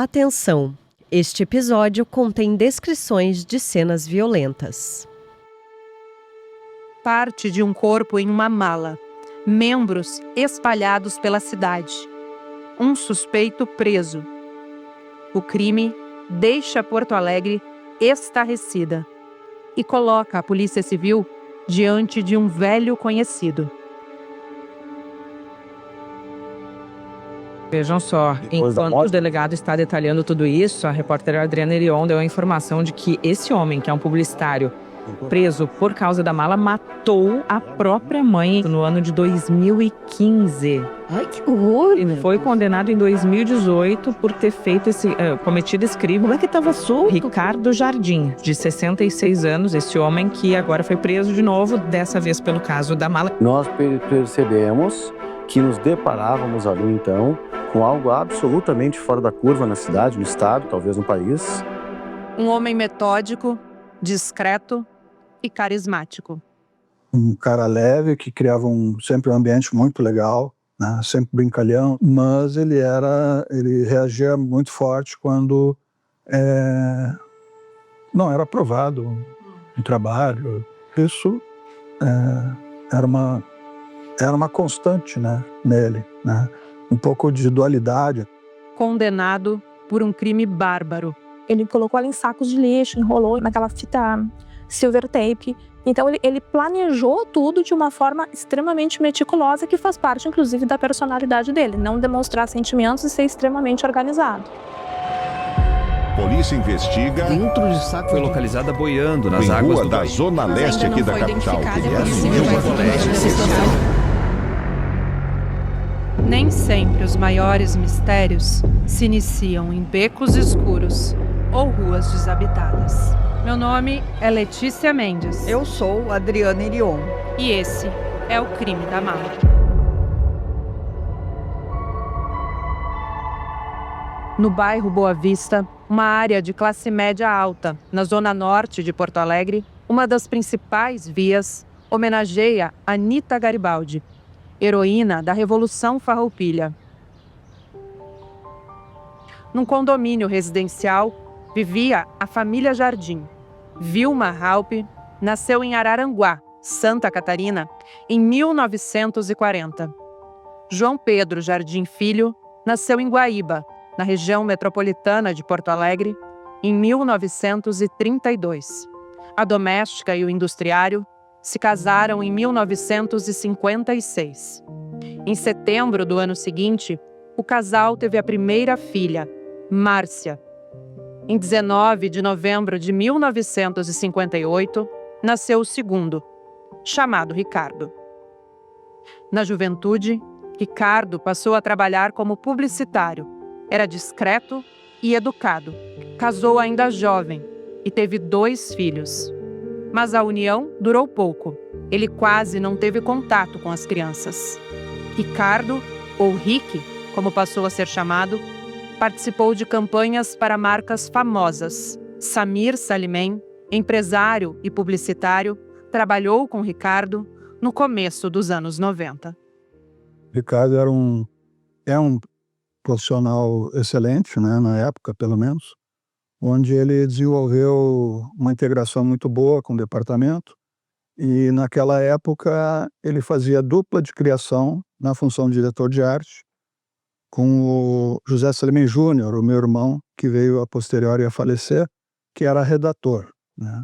Atenção! Este episódio contém descrições de cenas violentas. Parte de um corpo em uma mala. Membros espalhados pela cidade. Um suspeito preso. O crime deixa Porto Alegre estarrecida e coloca a Polícia Civil diante de um velho conhecido. Vejam só, enquanto o delegado está detalhando tudo isso, a repórter Adriana Erion deu a informação de que esse homem, que é um publicitário preso por causa da mala, matou a própria mãe no ano de 2015. Ai, que horror! Ele foi condenado em 2018 por ter cometido esse crime. Como é que estava solto? Ricardo Jardim, de 66 anos, esse homem que agora foi preso de novo, dessa vez pelo caso da mala. Nós percebemos que nos deparávamos ali, então, com algo absolutamente fora da curva na cidade, no estado, talvez no país. Um homem metódico, discreto e carismático. Um cara leve, que criava sempre um ambiente muito legal, né? Sempre brincalhão, mas ele reagia muito forte quando não era aprovado em trabalho. Isso era uma constante, né, nele, né? Um pouco de dualidade. Condenado por um crime bárbaro. Ele colocou ela em sacos de lixo, enrolou naquela fita silver tape. Então ele planejou tudo de uma forma extremamente meticulosa, que faz parte, inclusive, da personalidade dele. Não demonstrar sentimentos e ser extremamente organizado. Polícia investiga. Dentro de saco foi localizada boiando nas águas da zona leste aqui da capital. Nem sempre os maiores mistérios se iniciam em becos escuros ou ruas desabitadas. Meu nome é Letícia Mendes. Eu sou Adriana Erion. E esse é o Crime da Mala. No bairro Boa Vista, uma área de classe média alta, na zona norte de Porto Alegre, uma das principais vias homenageia Anita Garibaldi, heroína da Revolução Farroupilha. Num condomínio residencial, vivia a família Jardim. Vilma Halpe nasceu em Araranguá, Santa Catarina, em 1940. João Pedro Jardim Filho nasceu em Guaíba, na região metropolitana de Porto Alegre, em 1932. A doméstica e o industriário se casaram em 1956. Em setembro do ano seguinte, o casal teve a primeira filha, Márcia. Em 19 de novembro de 1958, nasceu o segundo, chamado Ricardo. Na juventude, Ricardo passou a trabalhar como publicitário. Era discreto e educado. Casou ainda jovem e teve 2 filhos. Mas a união durou pouco. Ele quase não teve contato com as crianças. Ricardo, ou Rick, como passou a ser chamado, participou de campanhas para marcas famosas. Samir Salimem, empresário e publicitário, trabalhou com Ricardo no começo dos anos 90. Ricardo é um profissional excelente, né, na época, pelo menos, onde ele desenvolveu uma integração muito boa com o departamento, e naquela época ele fazia dupla de criação na função de diretor de arte com o José Salimem Júnior, o meu irmão, que veio a posteriori a falecer, que era redator, né?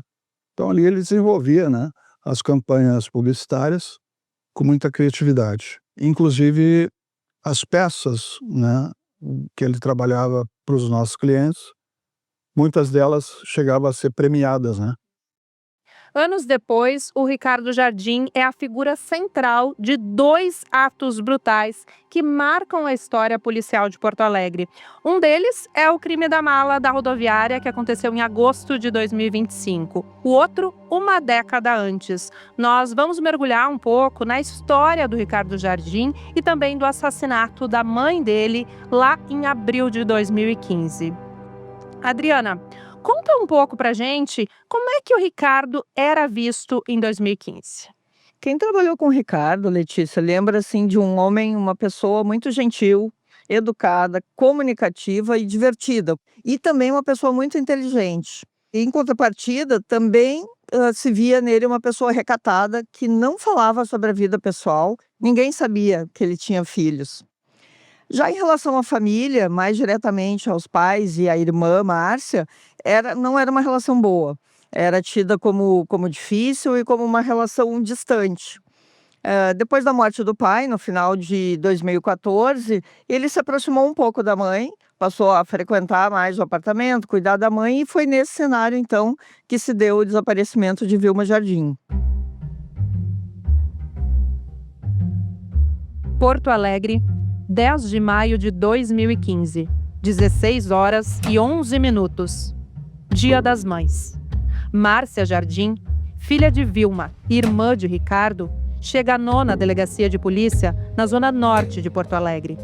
Então ali ele desenvolvia, né, as campanhas publicitárias com muita criatividade. Inclusive as peças, né, que ele trabalhava para os nossos clientes, muitas delas chegavam a ser premiadas, né? Anos depois, o Ricardo Jardim é a figura central de 2 atos brutais que marcam a história policial de Porto Alegre. Um deles é o crime da mala da rodoviária, que aconteceu em agosto de 2025. O outro, uma década antes. Nós vamos mergulhar um pouco na história do Ricardo Jardim e também do assassinato da mãe dele lá em abril de 2015. Adriana, conta um pouco pra gente como é que o Ricardo era visto em 2015. Quem trabalhou com o Ricardo, Letícia, lembra assim de um homem, uma pessoa muito gentil, educada, comunicativa e divertida. E também uma pessoa muito inteligente. E, em contrapartida, também se via nele uma pessoa recatada que não falava sobre a vida pessoal. Ninguém sabia que ele tinha filhos. Já em relação à família, mais diretamente aos pais e à irmã Márcia, não era uma relação boa. Era tida como difícil e como uma relação distante. Depois da morte do pai, no final de 2014, ele se aproximou um pouco da mãe, passou a frequentar mais o apartamento, cuidar da mãe, e foi nesse cenário, então, que se deu o desaparecimento de Vilma Jardim. Porto Alegre, 10 de maio de 2015, 16 horas e 11 minutos. Dia das Mães. Márcia Jardim, filha de Vilma e irmã de Ricardo, chega à 9ª Delegacia de Polícia, na zona norte de Porto Alegre.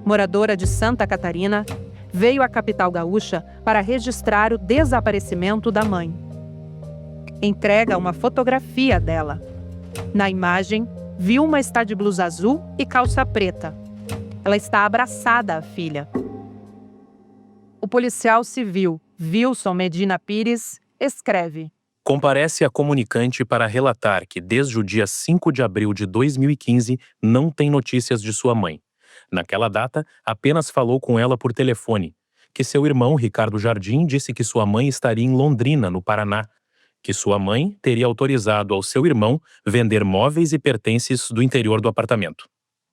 Moradora de Santa Catarina, veio à capital gaúcha para registrar o desaparecimento da mãe. Entrega uma fotografia dela. Na imagem, Vilma está de blusa azul e calça preta. Ela está abraçada à filha. O policial civil Wilson Medina Pires escreve: comparece a comunicante para relatar que desde o dia 5 de abril de 2015 não tem notícias de sua mãe. Naquela data, apenas falou com ela por telefone, que seu irmão Ricardo Jardim disse que sua mãe estaria em Londrina, no Paraná, que sua mãe teria autorizado ao seu irmão vender móveis e pertences do interior do apartamento.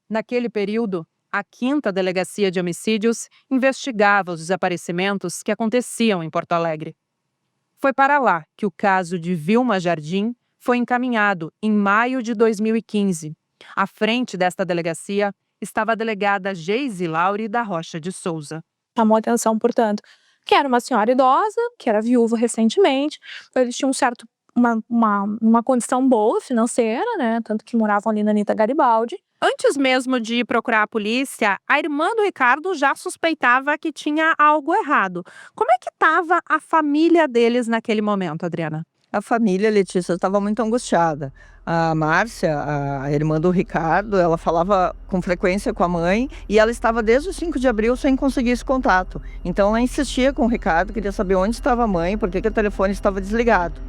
Naquele período, a 5ª Delegacia de Homicídios investigava os desaparecimentos que aconteciam em Porto Alegre. Foi para lá que o caso de Vilma Jardim foi encaminhado em maio de 2015. À frente desta delegacia estava a delegada Geise Laure da Rocha de Souza. Chamou atenção, portanto, que era uma senhora idosa, que era viúva recentemente, eles tinham uma condição boa financeira, né? Tanto que moravam ali na Anita Garibaldi. Antes mesmo de procurar a polícia, a irmã do Ricardo já suspeitava que tinha algo errado. Como é que estava a família deles naquele momento, Adriana? A família, Letícia, estava muito angustiada. A Márcia, a irmã do Ricardo, ela falava com frequência com a mãe e ela estava desde o 5 de abril sem conseguir esse contato. Então ela insistia com o Ricardo, queria saber onde estava a mãe, por que o telefone estava desligado.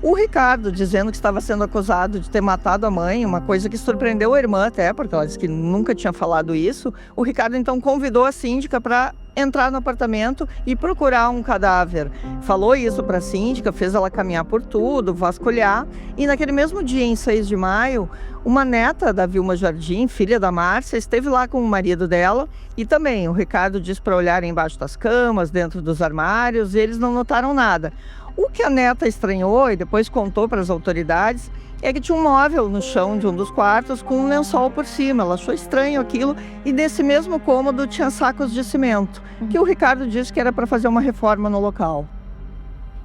O Ricardo dizendo que estava sendo acusado de ter matado a mãe, uma coisa que surpreendeu a irmã até, porque ela disse que nunca tinha falado isso. O Ricardo então convidou a síndica para entrar no apartamento e procurar um cadáver. Falou isso para a síndica, fez ela caminhar por tudo, vasculhar. E naquele mesmo dia, em 6 de maio, uma neta da Vilma Jardim, filha da Márcia, esteve lá com o marido dela. E também o Ricardo disse para olhar embaixo das camas, dentro dos armários, e eles não notaram nada. O que a neta estranhou e depois contou para as autoridades é que tinha um móvel no chão de um dos quartos com um lençol por cima. Ela achou estranho aquilo e nesse mesmo cômodo tinha sacos de cimento, que o Ricardo disse que era para fazer uma reforma no local.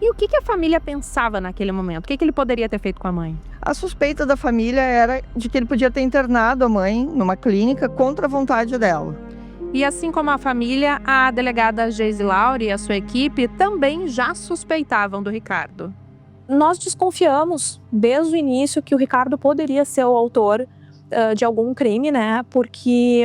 E o que a família pensava naquele momento? O que ele poderia ter feito com a mãe? A suspeita da família era de que ele podia ter internado a mãe numa clínica contra a vontade dela. E assim como a família, a delegada Geise Laure e a sua equipe também já suspeitavam do Ricardo. Nós desconfiamos desde o início que o Ricardo poderia ser o autor de algum crime, né? Porque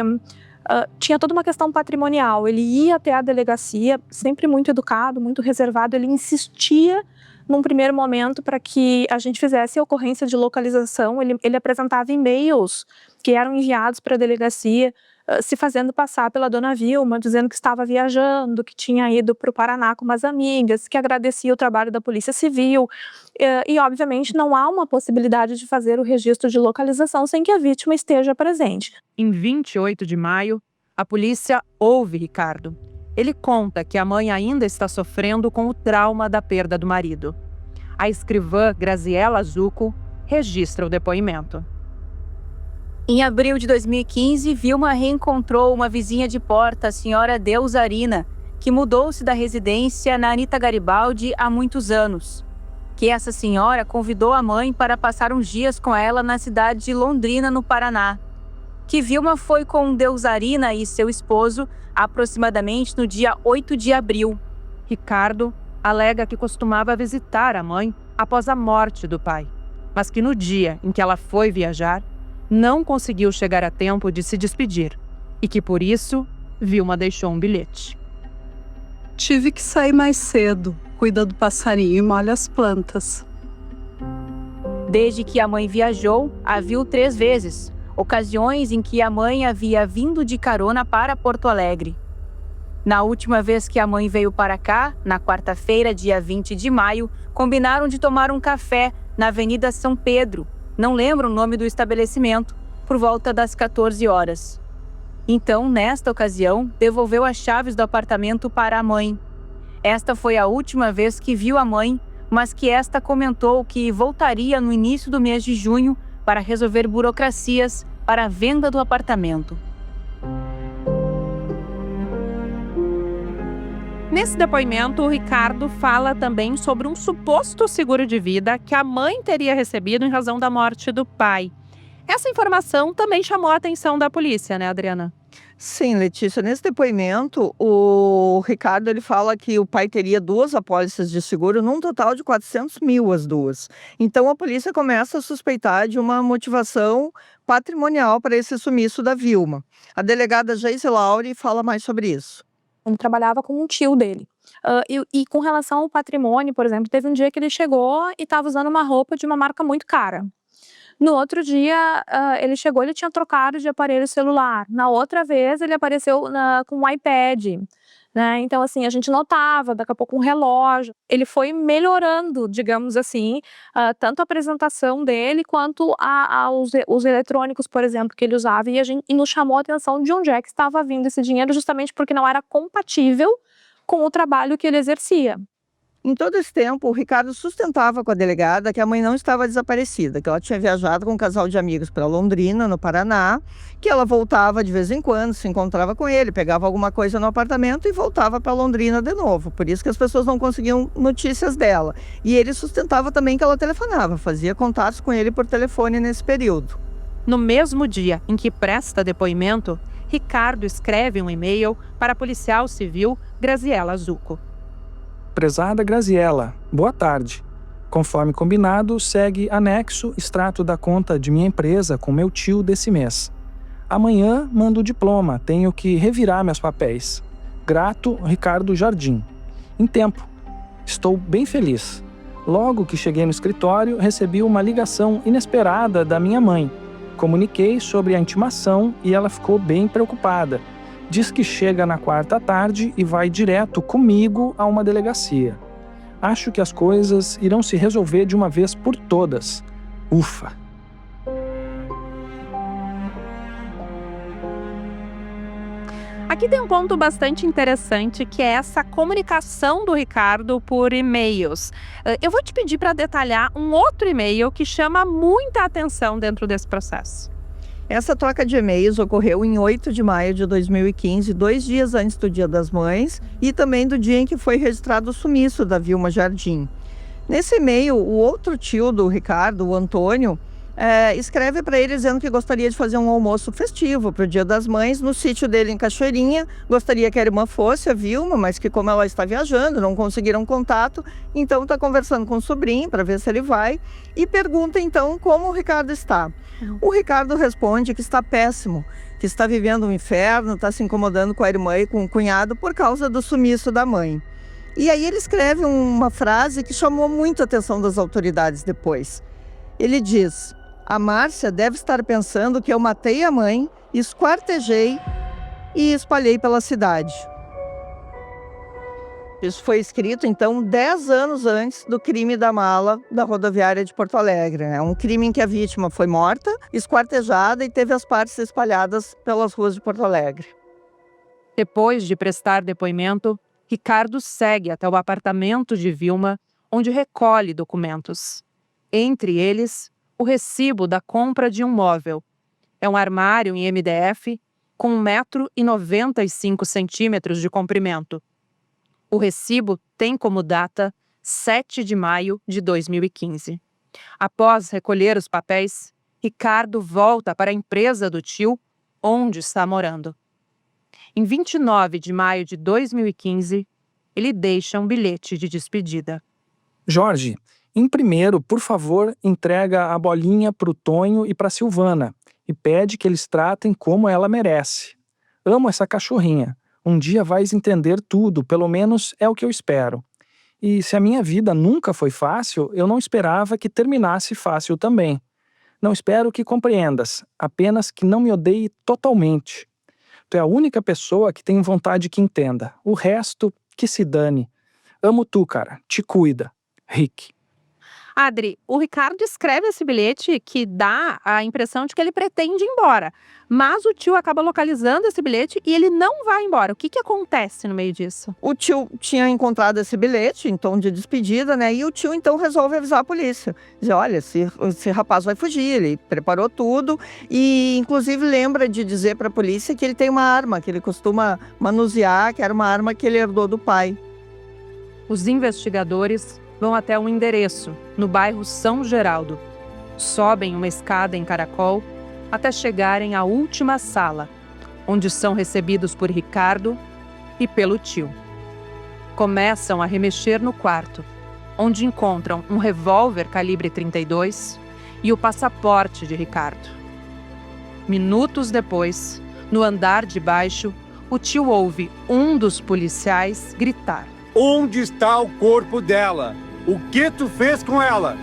tinha toda uma questão patrimonial. Ele ia até a delegacia, sempre muito educado, muito reservado. Ele insistia num primeiro momento para que a gente fizesse a ocorrência de localização. Ele apresentava e-mails que eram enviados para a delegacia, se fazendo passar pela dona Vilma, dizendo que estava viajando, que tinha ido para o Paraná com umas amigas, que agradecia o trabalho da Polícia Civil. E, obviamente, não há uma possibilidade de fazer o registro de localização sem que a vítima esteja presente. Em 28 de maio, a polícia ouve Ricardo. Ele conta que a mãe ainda está sofrendo com o trauma da perda do marido. A escrivã Graziela Zucco registra o depoimento. Em abril de 2015, Vilma reencontrou uma vizinha de porta, a senhora Deusarina, que mudou-se da residência na Anita Garibaldi há muitos anos. Que essa senhora convidou a mãe para passar uns dias com ela na cidade de Londrina, no Paraná. Que Vilma foi com Deusarina e seu esposo aproximadamente no dia 8 de abril. Ricardo alega que costumava visitar a mãe após a morte do pai, mas que no dia em que ela foi viajar, não conseguiu chegar a tempo de se despedir. e que por isso Vilma deixou um bilhete. Tive que sair mais cedo. Cuida do passarinho e molha as plantas. Desde que a mãe viajou, a viu 3 vezes, ocasiões em que a mãe havia vindo de carona para Porto Alegre. Na última vez que a mãe veio para cá, na quarta-feira, dia 20 de maio, combinaram de tomar um café na Avenida São Pedro, não lembro o nome do estabelecimento, por volta das 14 horas. Então, nesta ocasião, devolveu as chaves do apartamento para a mãe. Esta foi a última vez que viu a mãe, mas que esta comentou que voltaria no início do mês de junho para resolver burocracias para a venda do apartamento. Nesse depoimento, o Ricardo fala também sobre um suposto seguro de vida que a mãe teria recebido em razão da morte do pai. Essa informação também chamou a atenção da polícia, né, Adriana? Sim, Letícia, nesse depoimento, o Ricardo ele fala que o pai teria 2 apólices de seguro, num total de 400 mil as duas. Então a polícia começa a suspeitar de uma motivação patrimonial para esse sumiço da Vilma. A delegada Geise Lauri fala mais sobre isso. Ele trabalhava com um tio dele. E com relação ao patrimônio, por exemplo, teve um dia que ele chegou e estava usando uma roupa de uma marca muito cara. No outro dia, ele chegou, ele tinha trocado de aparelho celular. Na outra vez, ele apareceu com um iPad. Né? Então, assim, a gente notava, daqui a pouco um relógio. Ele foi melhorando, digamos assim, tanto a apresentação dele quanto os eletrônicos, por exemplo, que ele usava. E nos chamou a atenção de onde é que estava vindo esse dinheiro, justamente porque não era compatível com o trabalho que ele exercia. Em todo esse tempo, o Ricardo sustentava com a delegada que a mãe não estava desaparecida, que ela tinha viajado com um casal de amigos para Londrina, no Paraná, que ela voltava de vez em quando, se encontrava com ele, pegava alguma coisa no apartamento e voltava para Londrina de novo. Por isso que as pessoas não conseguiam notícias dela. E ele sustentava também que ela telefonava, fazia contatos com ele por telefone nesse período. No mesmo dia em que presta depoimento, Ricardo escreve um e-mail para a policial civil Graziela Zucco. Prezada Graziela, boa tarde. Conforme combinado, segue anexo extrato da conta de minha empresa com meu tio desse mês. Amanhã mando o diploma, tenho que revirar meus papéis. Grato, Ricardo Jardim. Em tempo. Estou bem feliz. Logo que cheguei no escritório, recebi uma ligação inesperada da minha mãe. Comuniquei sobre a intimação e ela ficou bem preocupada. Diz que chega na quarta à tarde e vai direto comigo a uma delegacia. Acho que as coisas irão se resolver de uma vez por todas. Ufa! Aqui tem um ponto bastante interessante, que é essa comunicação do Ricardo por e-mails. Eu vou te pedir para detalhar um outro e-mail que chama muita atenção dentro desse processo. Essa troca de e-mails ocorreu em 8 de maio de 2015, 2 dias antes do Dia das Mães e também do dia em que foi registrado o sumiço da Vilma Jardim. Nesse e-mail, o outro tio do Ricardo, o Antônio, escreve para ele dizendo que gostaria de fazer um almoço festivo para o Dia das Mães no sítio dele em Cachoeirinha. Gostaria que a irmã fosse a Vilma, mas que como ela está viajando, não conseguiram contato, então está conversando com o sobrinho para ver se ele vai e pergunta então como o Ricardo está. O Ricardo responde que está péssimo, que está vivendo um inferno, está se incomodando com a irmã e com o cunhado por causa do sumiço da mãe. E aí ele escreve uma frase que chamou muito a atenção das autoridades depois. Ele diz: a Márcia deve estar pensando que eu matei a mãe, esquartejei e espalhei pela cidade. Isso foi escrito, então, 10 anos antes do crime da mala da rodoviária de Porto Alegre. É um crime em que a vítima foi morta, esquartejada e teve as partes espalhadas pelas ruas de Porto Alegre. Depois de prestar depoimento, Ricardo segue até o apartamento de Vilma, onde recolhe documentos. Entre eles, o recibo da compra de um móvel. É um armário em MDF com 1,95 m de comprimento. O recibo tem como data 7 de maio de 2015. Após recolher os papéis, Ricardo volta para a empresa do tio, onde está morando. Em 29 de maio de 2015, ele deixa um bilhete de despedida. Jorge, em primeiro, por favor, entrega a bolinha para o Tonho e para a Silvana e pede que eles tratem como ela merece. Amo essa cachorrinha. Um dia vais entender tudo, pelo menos é o que eu espero. E se a minha vida nunca foi fácil, eu não esperava que terminasse fácil também. Não espero que compreendas, apenas que não me odeie totalmente. Tu é a única pessoa que tem vontade que entenda. O resto, que se dane. Amo tu, cara. Te cuida. Rick. Adri, o Ricardo escreve esse bilhete que dá a impressão de que ele pretende ir embora. Mas o tio acaba localizando esse bilhete e ele não vai embora. O que acontece no meio disso? O tio tinha encontrado esse bilhete em tom de despedida, né? E o tio então resolve avisar a polícia. Dizer, olha, esse rapaz vai fugir. Ele preparou tudo e inclusive lembra de dizer para a polícia que ele tem uma arma, que ele costuma manusear, que era uma arma que ele herdou do pai. Os investigadores vão até um endereço, no bairro São Geraldo. Sobem uma escada em caracol até chegarem à última sala, onde são recebidos por Ricardo e pelo tio. Começam a remexer no quarto, onde encontram um revólver calibre 32 e o passaporte de Ricardo. Minutos depois, no andar de baixo, o tio ouve um dos policiais gritar: Onde está o corpo dela? O que tu fez com ela?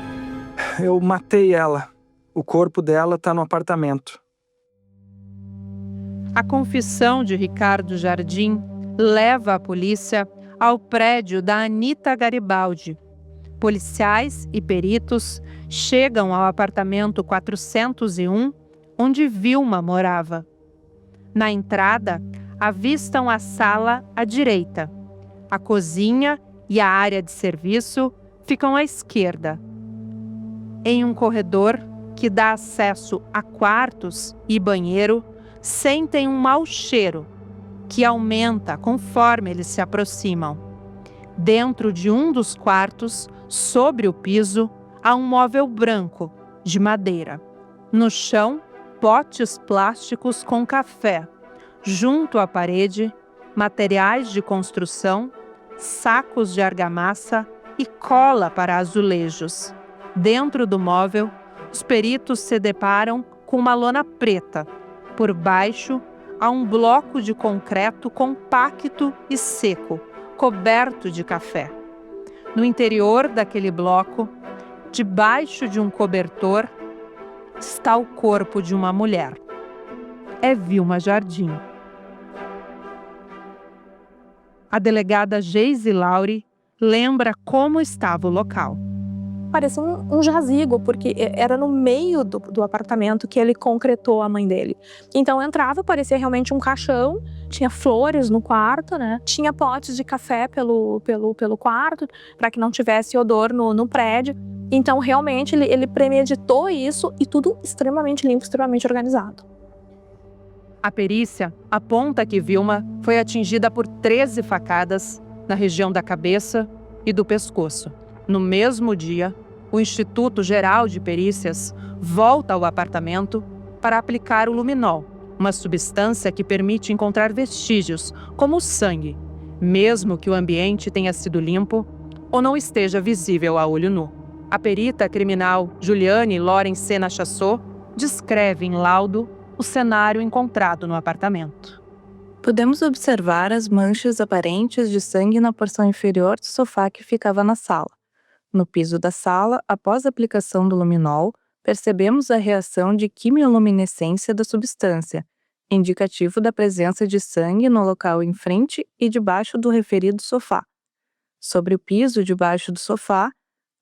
Eu matei ela. O corpo dela tá no apartamento. A confissão de Ricardo Jardim leva a polícia ao prédio da Anita Garibaldi. Policiais e peritos chegam ao apartamento 401, onde Vilma morava. Na entrada, avistam a sala à direita. A cozinha e a área de serviço ficam à esquerda. Em um corredor que dá acesso a quartos e banheiro, sentem um mau cheiro, que aumenta conforme eles se aproximam. Dentro de um dos quartos, sobre o piso, há um móvel branco, de madeira. No chão, potes plásticos com café. Junto à parede, materiais de construção, sacos de argamassa e cola para azulejos. Dentro do móvel, os peritos se deparam com uma lona preta. Por baixo, há um bloco de concreto compacto e seco, coberto de café. No interior daquele bloco, debaixo de um cobertor, está o corpo de uma mulher. É Vilma Jardim. A delegada Geise Lauri lembra como estava o local. Parecia um jazigo, porque era no meio do apartamento que ele concretou a mãe dele. Então entrava, parecia realmente um caixão, tinha flores no quarto, né? Tinha potes de café pelo quarto, para que não tivesse odor no prédio. Então realmente ele premeditou isso e tudo extremamente limpo, extremamente organizado. A perícia aponta que Vilma foi atingida por 13 facadas na região da cabeça e do pescoço. No mesmo dia, o Instituto Geral de Perícias volta ao apartamento para aplicar o luminol, uma substância que permite encontrar vestígios, como o sangue, mesmo que o ambiente tenha sido limpo ou não esteja visível a olho nu. A perita criminal Juliane Loren Sena Chassot descreve em laudo o cenário encontrado no apartamento. Podemos observar as manchas aparentes de sangue na porção inferior do sofá que ficava na sala. No piso da sala, após a aplicação do luminol, percebemos a reação de quimioluminescência da substância, indicativo da presença de sangue no local em frente e debaixo do referido sofá. Sobre o piso debaixo do sofá,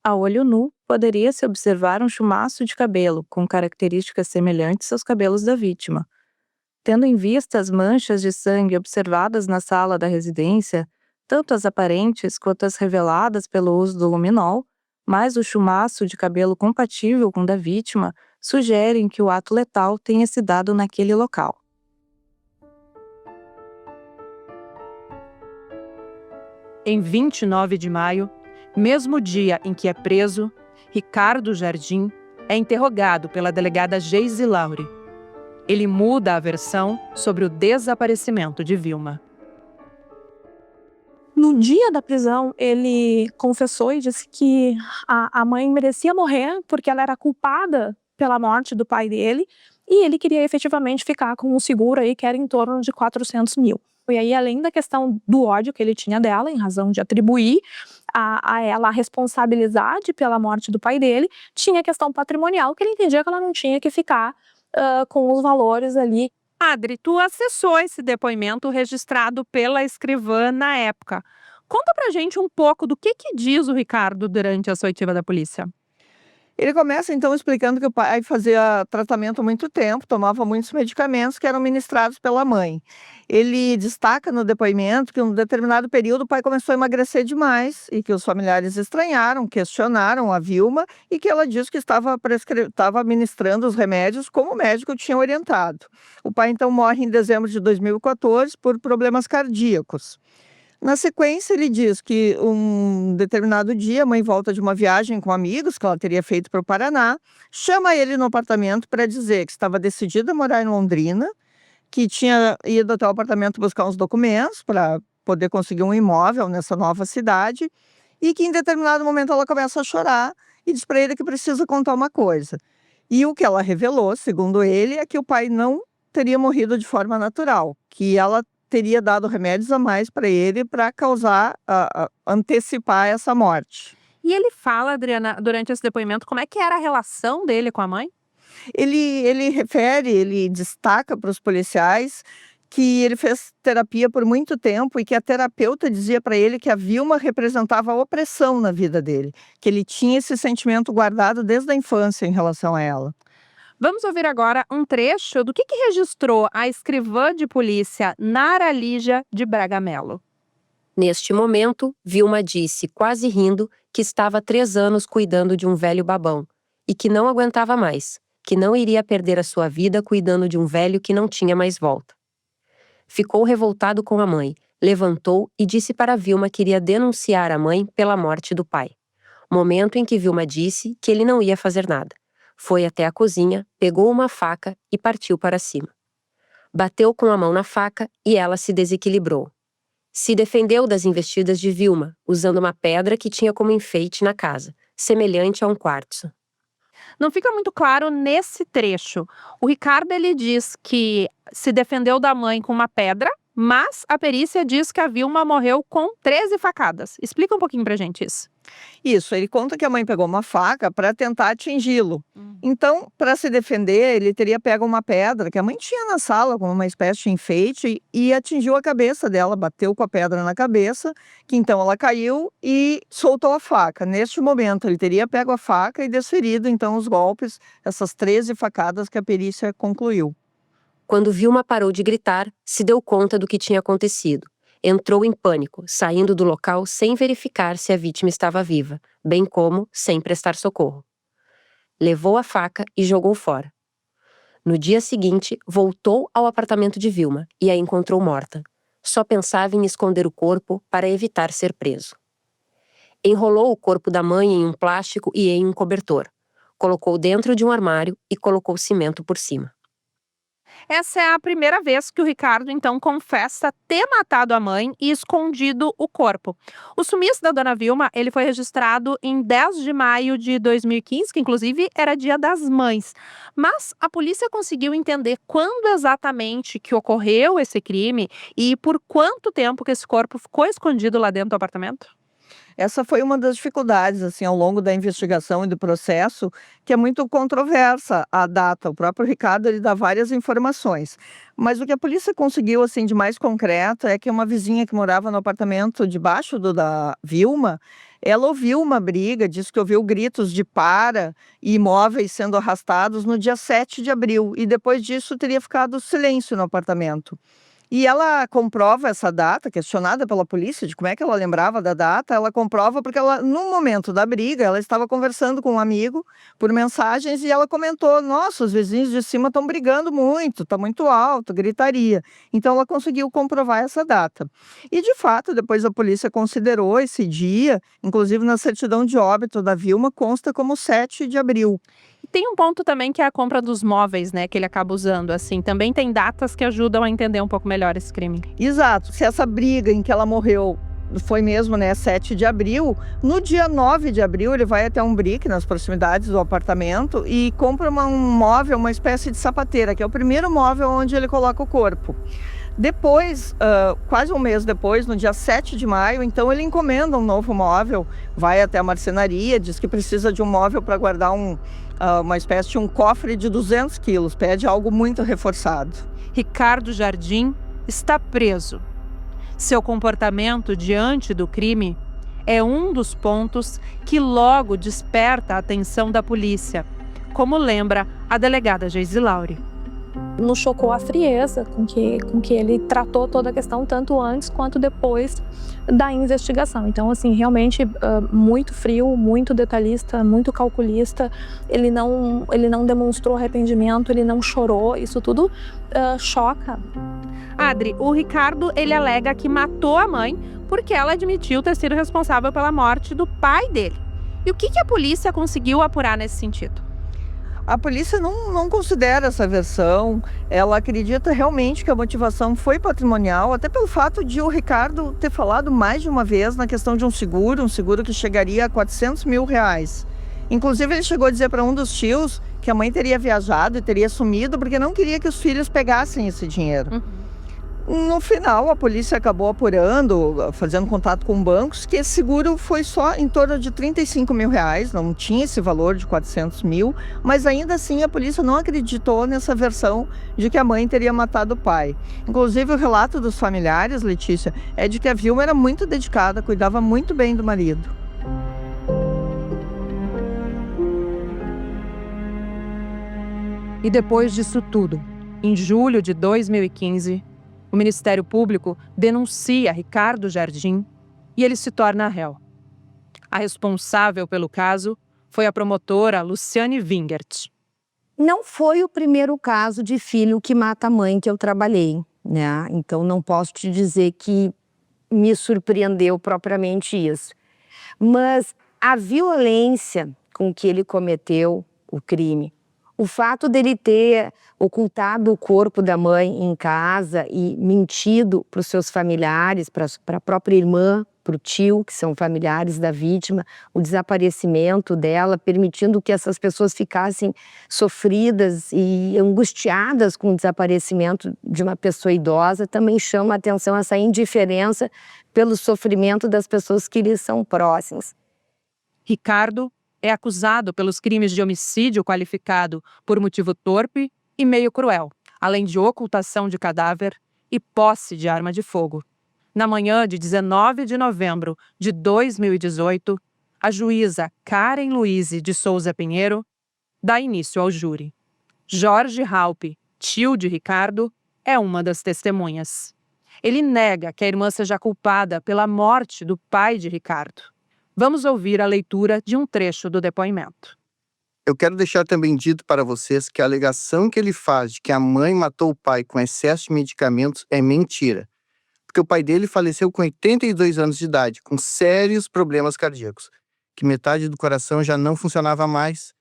a olho nu, poderia-se observar um chumaço de cabelo, com características semelhantes aos cabelos da vítima. Tendo em vista as manchas de sangue observadas na sala da residência, tanto as aparentes quanto as reveladas pelo uso do luminol, mais o chumaço de cabelo compatível com o da vítima, sugerem que o ato letal tenha se dado naquele local. Em 29 de maio, mesmo dia em que é preso, Ricardo Jardim é interrogado pela delegada Geise Lauri. Ele muda a versão sobre o desaparecimento de Vilma. No dia da prisão, ele confessou e disse que a mãe merecia morrer porque ela era culpada pela morte do pai dele, e ele queria efetivamente ficar com um seguro aí que era em torno de 400 mil. E aí, além da questão do ódio que ele tinha dela, em razão de atribuir a ela a responsabilidade pela morte do pai dele, tinha a questão patrimonial, que ele entendia que ela não tinha que ficar com os valores ali. Adri, tu acessou esse depoimento registrado pela escrivã na época. Conta pra gente um pouco do que diz o Ricardo durante a oitiva da polícia. Ele começa então explicando que o pai fazia tratamento há muito tempo, tomava muitos medicamentos que eram ministrados pela mãe. Ele destaca no depoimento que em um determinado período o pai começou a emagrecer demais e que os familiares estranharam, questionaram a Vilma e que ela disse que estava administrando os remédios como o médico tinha orientado. O pai então morre em dezembro de 2014 por problemas cardíacos. Na sequência, ele diz que um determinado dia, a mãe volta de uma viagem com amigos que ela teria feito para o Paraná, chama ele no apartamento para dizer que estava decidida a morar em Londrina, que tinha ido até o apartamento buscar uns documentos para poder conseguir um imóvel nessa nova cidade, e que em determinado momento ela começa a chorar e diz para ele que precisa contar uma coisa. E o que ela revelou, segundo ele, é que o pai não teria morrido de forma natural, que ela teria dado remédios a mais para ele para antecipar essa morte. E ele fala, Adriana, durante esse depoimento, como é que era a relação dele com a mãe? Ele destaca para os policiais que ele fez terapia por muito tempo e que a terapeuta dizia para ele que a Vilma representava a opressão na vida dele, que ele tinha esse sentimento guardado desde a infância em relação a ela. Vamos ouvir agora um trecho do que registrou a escrivã de polícia Nara Lígia de Braga Mello. Neste momento, Vilma disse, quase rindo, que estava há 3 anos cuidando de um velho babão e que não aguentava mais, que não iria perder a sua vida cuidando de um velho que não tinha mais volta. Ficou revoltado com a mãe, levantou e disse para Vilma que iria denunciar a mãe pela morte do pai. Momento em que Vilma disse que ele não ia fazer nada. Foi até a cozinha, pegou uma faca e partiu para cima. Bateu com a mão na faca e ela se desequilibrou. Se defendeu das investidas de Vilma, usando uma pedra que tinha como enfeite na casa, semelhante a um quartzo. Não fica muito claro nesse trecho. O Ricardo ele diz que se defendeu da mãe com uma pedra, mas a perícia diz que a Vilma morreu com 13 facadas. Explica um pouquinho pra gente isso. Isso, ele conta que a mãe pegou uma faca para tentar atingi-lo. Então, para se defender, ele teria pego uma pedra que a mãe tinha na sala, como uma espécie de enfeite, e atingiu a cabeça dela, bateu com a pedra na cabeça, que então ela caiu e soltou a faca. Neste momento, ele teria pego a faca e desferido então os golpes, essas 13 facadas que a perícia concluiu. Quando Vilma parou de gritar, se deu conta do que tinha acontecido. Entrou em pânico, saindo do local sem verificar se a vítima estava viva, bem como sem prestar socorro. Levou a faca e jogou fora. No dia seguinte, voltou ao apartamento de Vilma e a encontrou morta. Só pensava em esconder o corpo para evitar ser preso. Enrolou o corpo da mãe em um plástico e em um cobertor. Colocou dentro de um armário e colocou cimento por cima. Essa é a primeira vez que o Ricardo, então, confessa ter matado a mãe e escondido o corpo. O sumiço da dona Vilma, ele foi registrado em 10 de maio de 2015, que inclusive era Dia das Mães. Mas a polícia conseguiu entender quando exatamente que ocorreu esse crime e por quanto tempo que esse corpo ficou escondido lá dentro do apartamento? Essa foi uma das dificuldades, assim, ao longo da investigação e do processo, que é muito controversa a data. O próprio Ricardo, ele dá várias informações. Mas o que a polícia conseguiu, assim, de mais concreto é que uma vizinha que morava no apartamento debaixo do da Vilma, ela ouviu uma briga, disse que ouviu gritos de para e imóveis sendo arrastados no dia 7 de abril. E depois disso teria ficado silêncio no apartamento. E ela comprova essa data, questionada pela polícia de como é que ela lembrava da data, ela comprova porque ela, no momento da briga, ela estava conversando com um amigo por mensagens e ela comentou, nossa, os vizinhos de cima estão brigando muito, está muito alto, gritaria. Então ela conseguiu comprovar essa data. E de fato, depois a polícia considerou esse dia, inclusive na certidão de óbito da Vilma, consta como 7 de abril. Tem um ponto também que é a compra dos móveis, né, que ele acaba usando, assim, também tem datas que ajudam a entender um pouco melhor esse crime. Exato, se essa briga em que ela morreu foi mesmo, né, 7 de abril. No dia 9 de abril, ele vai até um Brick, nas proximidades do apartamento, e compra um móvel, uma espécie de sapateira, que é o primeiro móvel onde ele coloca o corpo. Depois, quase um mês depois, no dia 7 de maio, então ele encomenda um novo móvel, vai até a marcenaria, diz que precisa de um móvel para guardar uma espécie de um cofre de 200 quilos, pede algo muito reforçado. Ricardo Jardim está preso. Seu comportamento diante do crime é um dos pontos que logo desperta a atenção da polícia, como lembra a delegada Geise Lauri. Nos chocou a frieza com que ele tratou toda a questão, tanto antes quanto depois da investigação. Então, assim, realmente muito frio, muito detalhista, muito calculista. Ele não demonstrou arrependimento, ele não chorou. Isso tudo choca. Adri, o Ricardo, ele alega que matou a mãe porque ela admitiu ter sido responsável pela morte do pai dele. E o que a polícia conseguiu apurar nesse sentido? A polícia não considera essa versão, ela acredita realmente que a motivação foi patrimonial, até pelo fato de o Ricardo ter falado mais de uma vez na questão de um seguro que chegaria a 400 mil reais. Inclusive ele chegou a dizer para um dos tios que a mãe teria viajado e teria sumido porque não queria que os filhos pegassem esse dinheiro. No final, a polícia acabou apurando, fazendo contato com bancos, que esse seguro foi só em torno de 35 mil reais, não tinha esse valor de 400 mil, mas ainda assim a polícia não acreditou nessa versão de que a mãe teria matado o pai. Inclusive o relato dos familiares, Letícia, é de que a Vilma era muito dedicada, cuidava muito bem do marido. E depois disso tudo, em julho de 2015, o Ministério Público denuncia Ricardo Jardim e ele se torna réu. A responsável pelo caso foi a promotora Luciane Wingert. Não foi o primeiro caso de filho que mata a mãe que eu trabalhei, né? Então não posso te dizer que me surpreendeu propriamente isso. Mas a violência com que ele cometeu o crime, o fato dele ter ocultado o corpo da mãe em casa e mentido para os seus familiares, para a própria irmã, para o tio, que são familiares da vítima, o desaparecimento dela, permitindo que essas pessoas ficassem sofridas e angustiadas com o desaparecimento de uma pessoa idosa, também chama a atenção essa indiferença pelo sofrimento das pessoas que lhes são próximas. Ricardo é acusado pelos crimes de homicídio qualificado por motivo torpe e meio cruel, além de ocultação de cadáver e posse de arma de fogo. Na manhã de 19 de novembro de 2018, a juíza Karen Luize de Souza Pinheiro dá início ao júri. Jorge Halpe, tio de Ricardo, é uma das testemunhas. Ele nega que a irmã seja culpada pela morte do pai de Ricardo. Vamos ouvir a leitura de um trecho do depoimento. Eu quero deixar também dito para vocês que a alegação que ele faz de que a mãe matou o pai com excesso de medicamentos é mentira. Porque o pai dele faleceu com 82 anos de idade, com sérios problemas cardíacos, que metade do coração já não funcionava mais.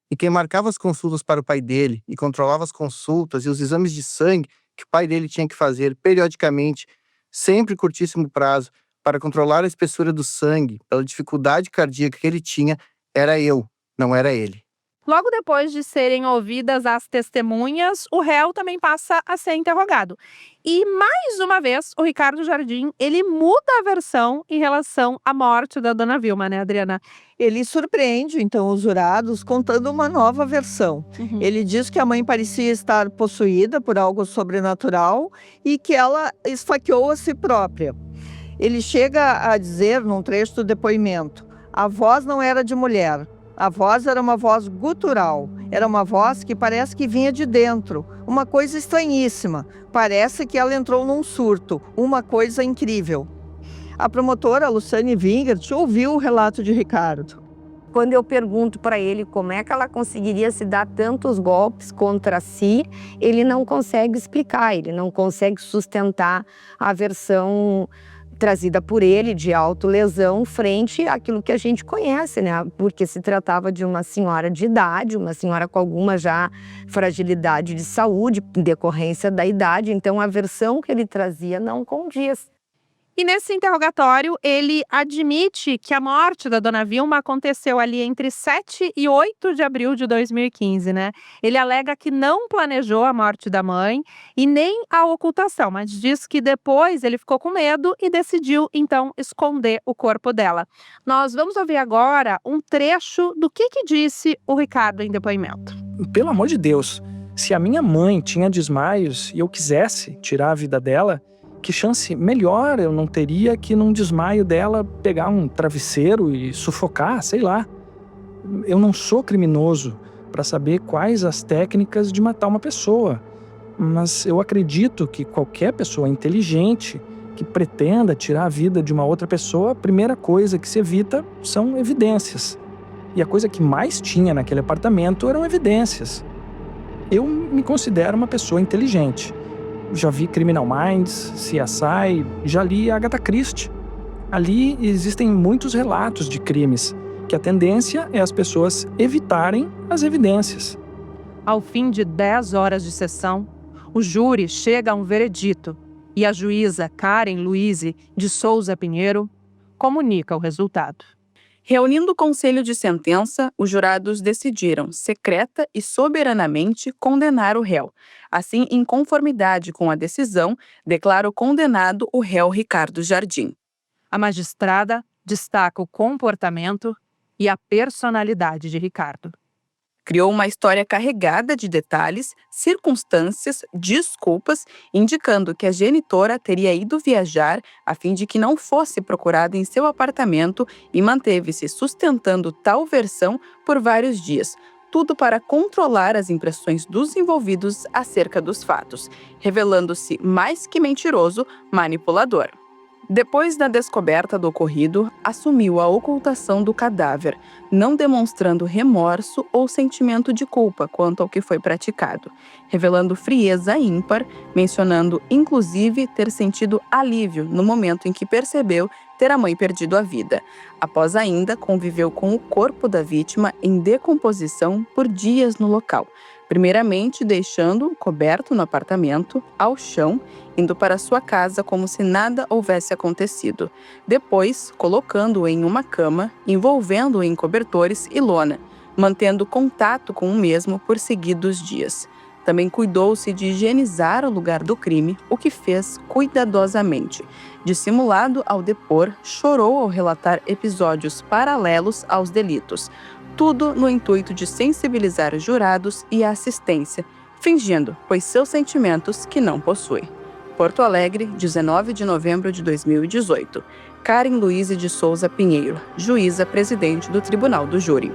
E quem marcava as consultas para o pai dele e controlava as consultas e os exames de sangue que o pai dele tinha que fazer periodicamente, sempre em curtíssimo prazo, para controlar a espessura do sangue, pela dificuldade cardíaca que ele tinha, era eu, não era ele. Logo depois de serem ouvidas as testemunhas, o réu também passa a ser interrogado. E, mais uma vez, o Ricardo Jardim, ele muda a versão em relação à morte da dona Vilma, né, Adriana? Ele surpreende, então, os jurados contando uma nova versão. Ele diz que a mãe parecia estar possuída por algo sobrenatural e que ela esfaqueou a si própria. Ele chega a dizer, num trecho do depoimento, a voz não era de mulher, a voz era uma voz gutural, era uma voz que parece que vinha de dentro, uma coisa estranhíssima, parece que ela entrou num surto, uma coisa incrível. A promotora Luciane Wingert ouviu o relato de Ricardo. Quando eu pergunto para ele como é que ela conseguiria se dar tantos golpes contra si, ele não consegue explicar, ele não consegue sustentar a versão trazida por ele de autolesão frente àquilo que a gente conhece, né? Porque se tratava de uma senhora de idade, uma senhora com alguma já fragilidade de saúde em decorrência da idade, então a versão que ele trazia não condiz. E nesse interrogatório, ele admite que a morte da dona Vilma aconteceu ali entre 7 e 8 de abril de 2015, né? Ele alega que não planejou a morte da mãe e nem a ocultação, mas diz que depois ele ficou com medo e decidiu, então, esconder o corpo dela. Nós vamos ouvir agora um trecho do que disse o Ricardo em depoimento. Pelo amor de Deus, se a minha mãe tinha desmaios e eu quisesse tirar a vida dela, que chance melhor eu não teria que num desmaio dela pegar um travesseiro e sufocar, sei lá. Eu não sou criminoso para saber quais as técnicas de matar uma pessoa, mas eu acredito que qualquer pessoa inteligente que pretenda tirar a vida de uma outra pessoa, a primeira coisa que se evita são evidências. E a coisa que mais tinha naquele apartamento eram evidências. Eu me considero uma pessoa inteligente. Já vi Criminal Minds, CSI, já li Agatha Christie. Ali existem muitos relatos de crimes, que a tendência é as pessoas evitarem as evidências. Ao fim de 10 horas de sessão, o júri chega a um veredito e a juíza Karen Luise de Souza Pinheiro comunica o resultado. Reunindo o conselho de sentença, os jurados decidiram, secreta e soberanamente, condenar o réu. Assim, em conformidade com a decisão, declara o condenado o réu Ricardo Jardim. A magistrada destaca o comportamento e a personalidade de Ricardo. Criou uma história carregada de detalhes, circunstâncias, desculpas, indicando que a genitora teria ido viajar a fim de que não fosse procurada em seu apartamento e manteve-se sustentando tal versão por vários dias, tudo para controlar as impressões dos envolvidos acerca dos fatos, revelando-se mais que mentiroso, manipulador. Depois da descoberta do ocorrido, assumiu a ocultação do cadáver, não demonstrando remorso ou sentimento de culpa quanto ao que foi praticado, revelando frieza ímpar, mencionando inclusive ter sentido alívio no momento em que percebeu ter a mãe perdido a vida. Após ainda, conviveu com o corpo da vítima em decomposição por dias no local, primeiramente deixando-o coberto no apartamento, ao chão, indo para sua casa como se nada houvesse acontecido. Depois, colocando-o em uma cama, envolvendo-o em cobertores e lona, mantendo contato com o mesmo por seguidos dias. Também cuidou-se de higienizar o lugar do crime, o que fez cuidadosamente. Dissimulado ao depor, chorou ao relatar episódios paralelos aos delitos, tudo no intuito de sensibilizar os jurados e a assistência, fingindo, pois seus sentimentos que não possui. Porto Alegre, 19 de novembro de 2018. Karen Luise de Souza Pinheiro, juíza-presidente do Tribunal do Júri.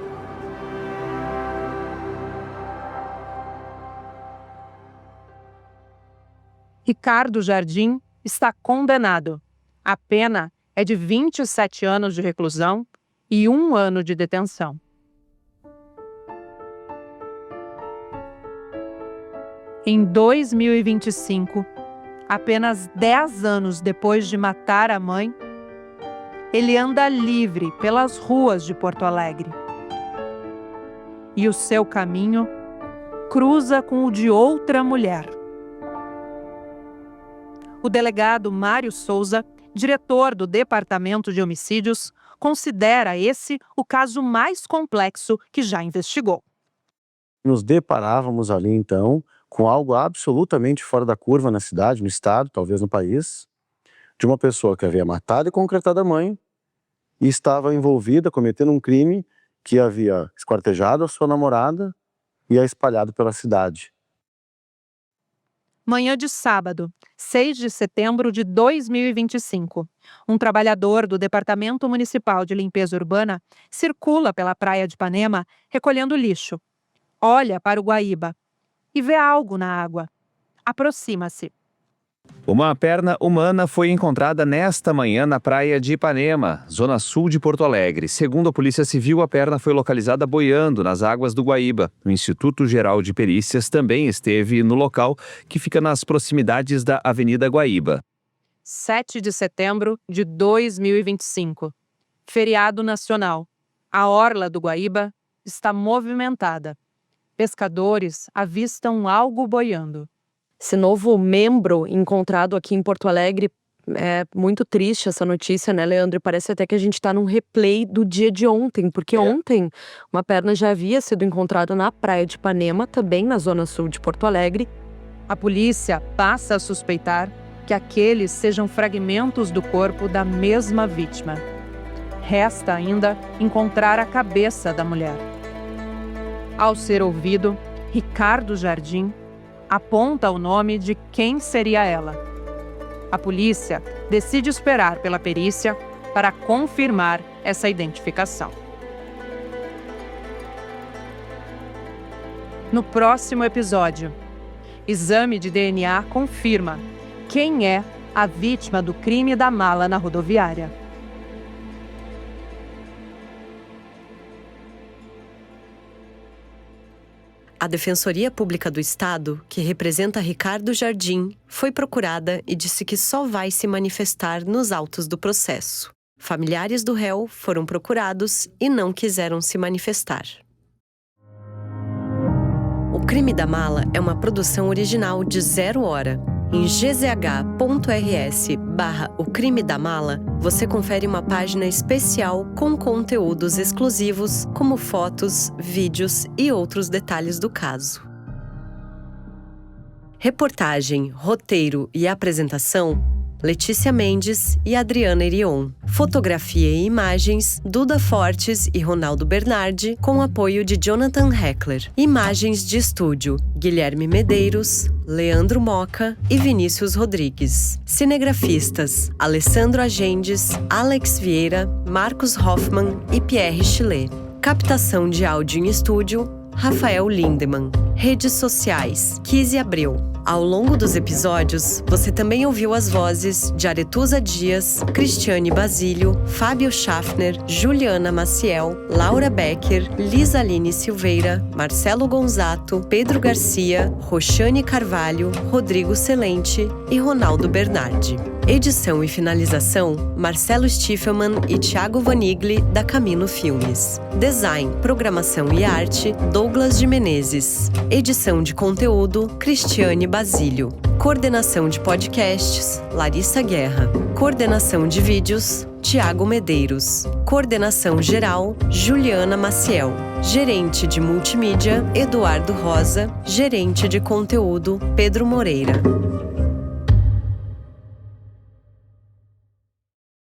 Ricardo Jardim está condenado. A pena é de 27 anos de reclusão e 1 ano de detenção. Em 2025, apenas 10 anos depois de matar a mãe, ele anda livre pelas ruas de Porto Alegre. E o seu caminho cruza com o de outra mulher. O delegado Mário Souza, diretor do Departamento de Homicídios, considera esse o caso mais complexo que já investigou. Nos deparávamos ali, então, com algo absolutamente fora da curva na cidade, no estado, talvez no país, de uma pessoa que havia matado e concretado a mãe e estava envolvida, cometendo um crime que havia esquartejado a sua namorada e a espalhado pela cidade. Manhã de sábado, 6 de setembro de 2025. Um trabalhador do Departamento Municipal de Limpeza Urbana circula pela praia de Ipanema recolhendo lixo. Olha para o Guaíba e vê algo na água. Aproxima-se. Uma perna humana foi encontrada nesta manhã na praia de Ipanema, zona sul de Porto Alegre. Segundo a Polícia Civil, a perna foi localizada boiando nas águas do Guaíba. O Instituto Geral de Perícias também esteve no local, que fica nas proximidades da Avenida Guaíba. 7 de setembro de 2025. Feriado nacional. A orla do Guaíba está movimentada. Pescadores avistam algo boiando. Esse novo membro encontrado aqui em Porto Alegre É muito triste essa notícia, né, Leandro? E parece até que a gente tá num replay do dia de ontem, porque ontem uma perna já havia sido encontrada na praia de Ipanema, também na zona sul de Porto Alegre. A polícia passa a suspeitar que aqueles sejam fragmentos do corpo da mesma vítima. Resta ainda encontrar a cabeça da mulher. Ao ser ouvido, Ricardo Jardim aponta o nome de quem seria ela. A polícia decide esperar pela perícia para confirmar essa identificação. No próximo episódio, exame de DNA confirma quem é a vítima do crime da mala na rodoviária. A Defensoria Pública do Estado, que representa Ricardo Jardim, foi procurada e disse que só vai se manifestar nos autos do processo. Familiares do réu foram procurados e não quiseram se manifestar. O Crime da Mala é uma produção original de 0 Hora. Em gzh.rs/O Crime da Mala, você confere uma página especial com conteúdos exclusivos, como fotos, vídeos e outros detalhes do caso. Reportagem, roteiro e apresentação: Letícia Mendes e Adriana Erion. Fotografia e imagens: Duda Fortes e Ronaldo Bernardi, com apoio de Jonathan Heckler. Imagens de estúdio: Guilherme Medeiros, Leandro Moca e Vinícius Rodrigues. Cinegrafistas: Alessandro Agendes, Alex Vieira, Marcos Hoffman e Pierre Chilet. Captação de áudio em estúdio: Rafael Lindemann. Redes sociais: Kizzy Abreu. Ao longo dos episódios, você também ouviu as vozes de Aretusa Dias, Cristiane Basílio, Fábio Schaffner, Juliana Maciel, Laura Becker, Lisaline Silveira, Marcelo Gonzato, Pedro Garcia, Roxane Carvalho, Rodrigo Celente e Ronaldo Bernardi. Edição e finalização: Marcelo Stiefelman e Thiago Vanigli, da Camino Filmes. Design, programação e arte: Douglas de Menezes. Edição de conteúdo: Cristiane Basílio. Coordenação de podcasts: Larissa Guerra. Coordenação de vídeos: Tiago Medeiros. Coordenação geral: Juliana Maciel. Gerente de multimídia: Eduardo Rosa. Gerente de conteúdo: Pedro Moreira.